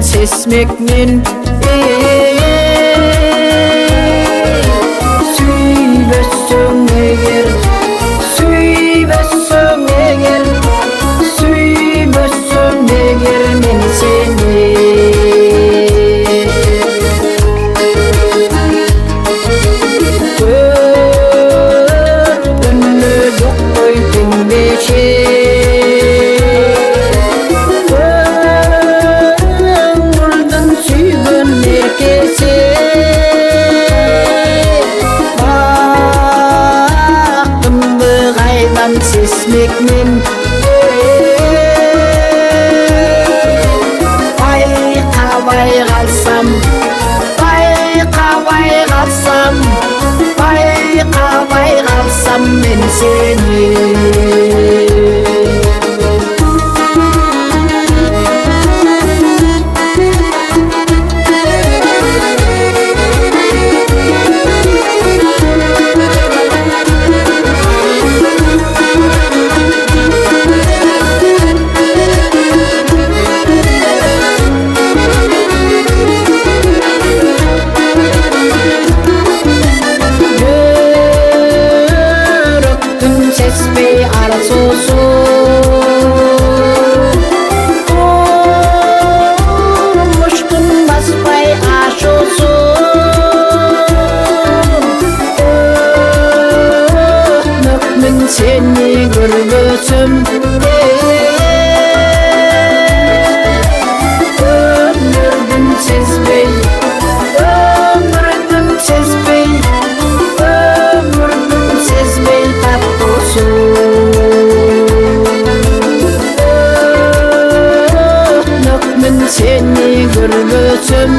Sesmekmin süybössün eger, süybössün eger, süybössün eger men seni. Gördünmü yok koydun beşe, sesmekmin bayqabay qalsam, bayqabay qalsam, bayqabay qalsam men seni. Sesbey arzusu Muşkun basbay aşusu Nökmün seni görgüsüm Ömürdüm sesbey, ömürdüm sesbey, ömürdüm sesbey tatlısı. Nökmün seni görgüsüm